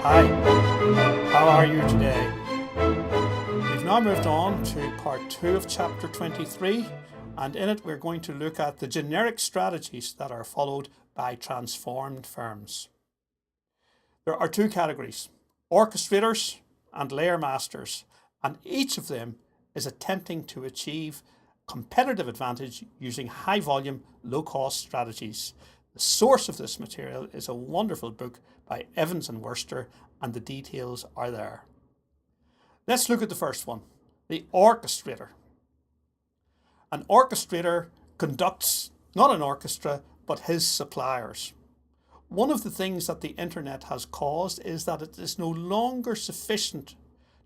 Hi, how are you today? We've now moved on to part 2 of chapter 23, and in it we're going to look at the generic strategies that are followed by transformed firms. There are 2 categories, orchestrators and layer masters, and each of them is attempting to achieve competitive advantage using high volume, low cost strategies. The source of this material is a wonderful book by Evans and Worcester, and the details are there. Let's look at the first one, the orchestrator. An orchestrator conducts not an orchestra, but his suppliers. One of the things that the internet has caused is that it is no longer sufficient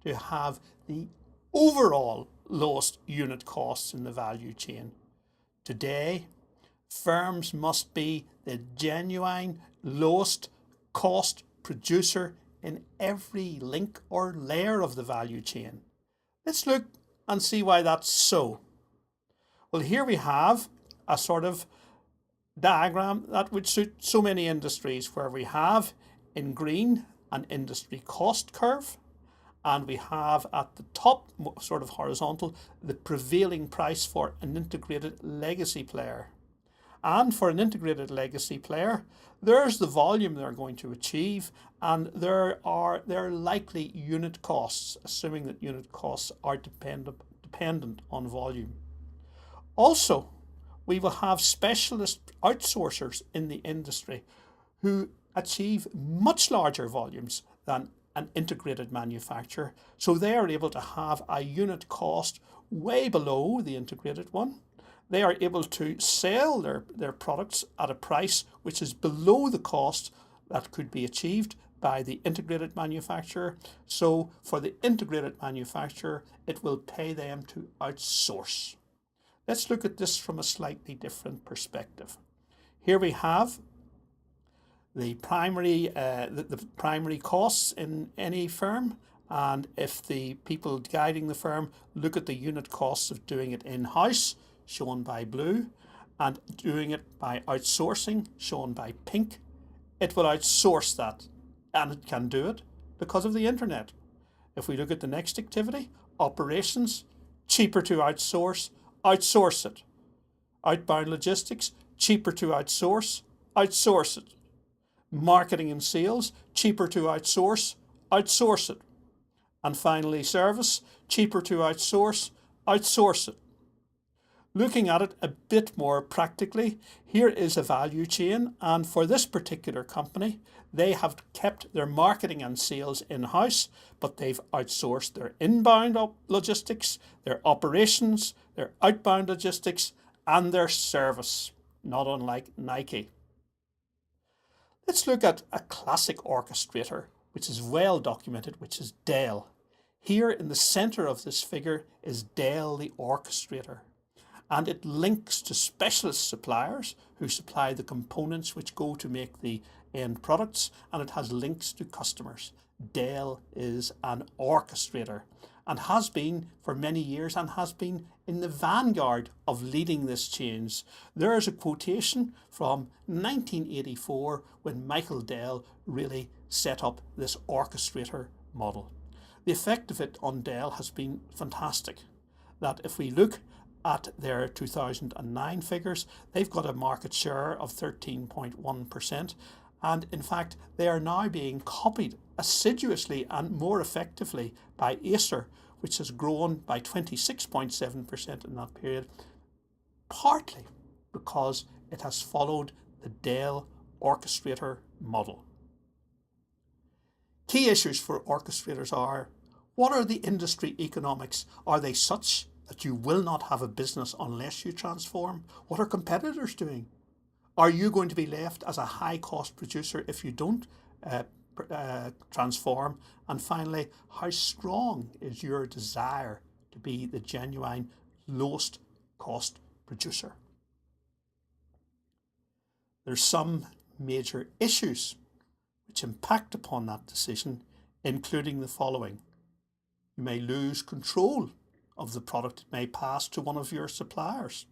to have the overall lowest unit costs in the value chain. Today, firms must be the genuine lowest cost producer in every link or layer of the value chain. Let's look and see why that's so. Well, here we have a sort of diagram that would suit so many industries, where we have in green an industry cost curve, and we have at the top, sort of horizontal, the prevailing price for an integrated legacy player. And for an integrated legacy player, there's the volume they're going to achieve, and there are their likely unit costs, assuming that unit costs are dependent on volume. Also, we will have specialist outsourcers in the industry who achieve much larger volumes than an integrated manufacturer, so they are able to have a unit cost way below the integrated one. They are able to sell their products at a price which is below the cost that could be achieved by the integrated manufacturer. So for the integrated manufacturer, it will pay them to outsource. Let's look at this from a slightly different perspective. Here we have the primary costs in any firm, and if the people guiding the firm look at the unit costs of doing it in-house, shown by blue, and doing it by outsourcing, shown by pink, it will outsource that, and it can do it because of the internet. If we look at the next activity, operations, cheaper to outsource, outsource it. Outbound logistics, cheaper to outsource, outsource it. Marketing and sales, cheaper to outsource, outsource it. And finally, service, cheaper to outsource, outsource it. Looking at it a bit more practically, here is a value chain, and for this particular company, they have kept their marketing and sales in-house, but they've outsourced their inbound logistics, their operations, their outbound logistics, and their service, not unlike Nike. Let's look at a classic orchestrator, which is well documented, which is Dell. Here in the center of this figure is Dell the Orchestrator, and it links to specialist suppliers who supply the components which go to make the end products, and it has links to customers. Dell is an orchestrator and has been for many years, and has been in the vanguard of leading this change. There is a quotation from 1984 when Michael Dell really set up this orchestrator model. The effect of it on Dell has been fantastic. That if we look at their 2009 figures, they've got a market share of 13.1%, and in fact they are now being copied assiduously and more effectively by Acer, which has grown by 26.7% in that period, partly because it has followed the Dell Orchestrator model. Key issues for orchestrators are: what are the industry economics? Are they such that you will not have a business unless you transform? What are competitors doing? Are you going to be left as a high cost producer if you don't transform? And finally, how strong is your desire to be the genuine lowest cost producer? There's some major issues which impact upon that decision, including the following. You may lose control of the product. It may pass to one of your suppliers.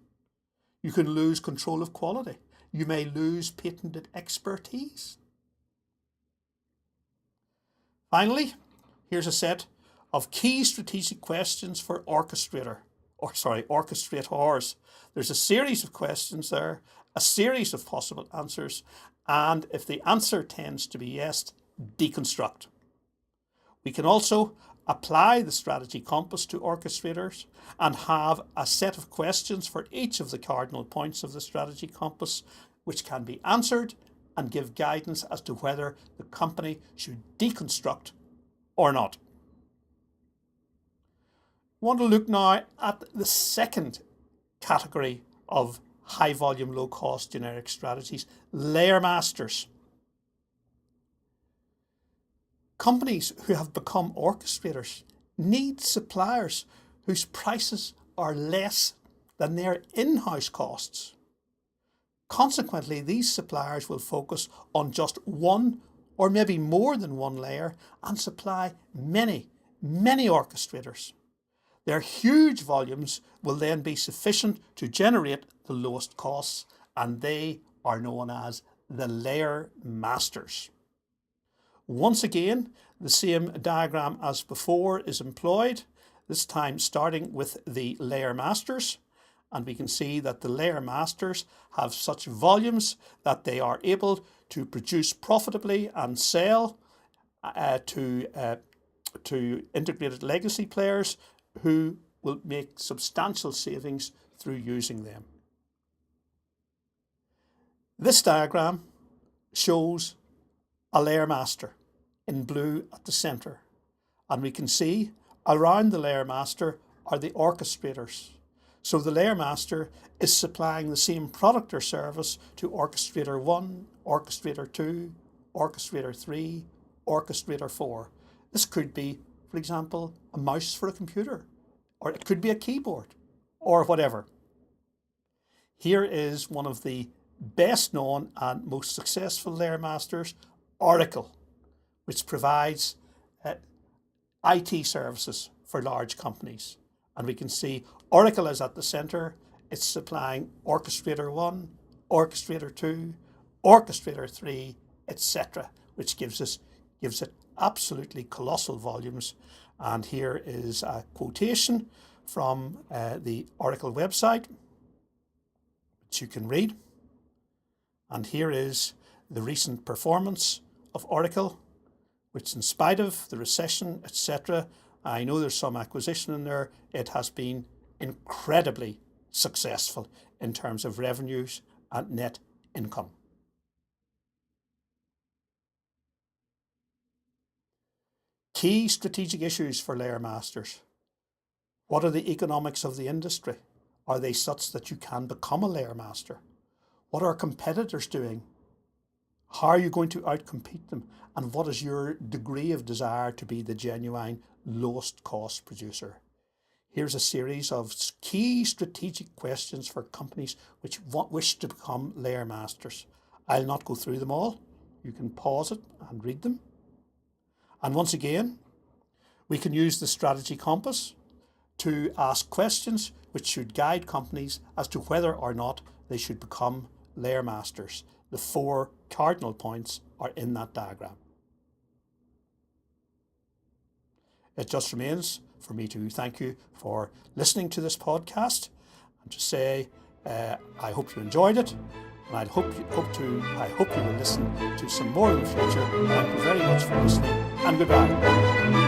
You can lose control of quality. You may lose patented expertise. Finally, here's a set of key strategic questions for orchestrators. There's a series of questions there, a series of possible answers, and if the answer tends to be yes, deconstruct. We can also apply the strategy compass to orchestrators and have a set of questions for each of the cardinal points of the strategy compass, which can be answered and give guidance as to whether the company should deconstruct or not. I want to look now at the second category of high volume, low cost generic strategies, layer masters. Companies who have become orchestrators need suppliers whose prices are less than their in-house costs. Consequently, these suppliers will focus on just one or maybe more than one layer and supply many orchestrators. Their huge volumes will then be sufficient to generate the lowest costs, and they are known as the layer masters. Once again, the same diagram as before is employed, this time starting with the layer masters. And we can see that the layer masters have such volumes that they are able to produce profitably and sell to integrated legacy players who will make substantial savings through using them. This diagram shows a layer master in blue at the center, and we can see around the layer master are the orchestrators. So the layer master is supplying the same product or service to orchestrator 1, orchestrator 2, orchestrator 3, orchestrator 4. This could be, for example, a mouse for a computer, or it could be a keyboard, or whatever. Here is one of the best known and most successful layer masters, Oracle, which provides IT services for large companies. And we can see Oracle is at the center. It's supplying orchestrator 1, orchestrator 2, orchestrator 3, etc., which gives it absolutely colossal volumes. And here is a quotation from the Oracle website, which you can read. And here is the recent performance of Oracle, which in spite of the recession, etc., I know there's some acquisition in there, it has been incredibly successful in terms of revenues and net income. Key strategic issues for layer masters. What are the economics of the industry? Are they such that you can become a layer master? What are competitors doing? How are you going to outcompete them? And what is your degree of desire to be the genuine lowest cost producer? Here's a series of key strategic questions for companies which wish to become layer masters. I'll not go through them all. You can pause it and read them. And once again, we can use the strategy compass to ask questions which should guide companies as to whether or not they should become layer masters. The 4 cardinal points are in that diagram. It just remains for me to thank you for listening to this podcast and to say I hope you enjoyed it, and I hope you will listen to some more in the future. Thank you very much for listening, and goodbye.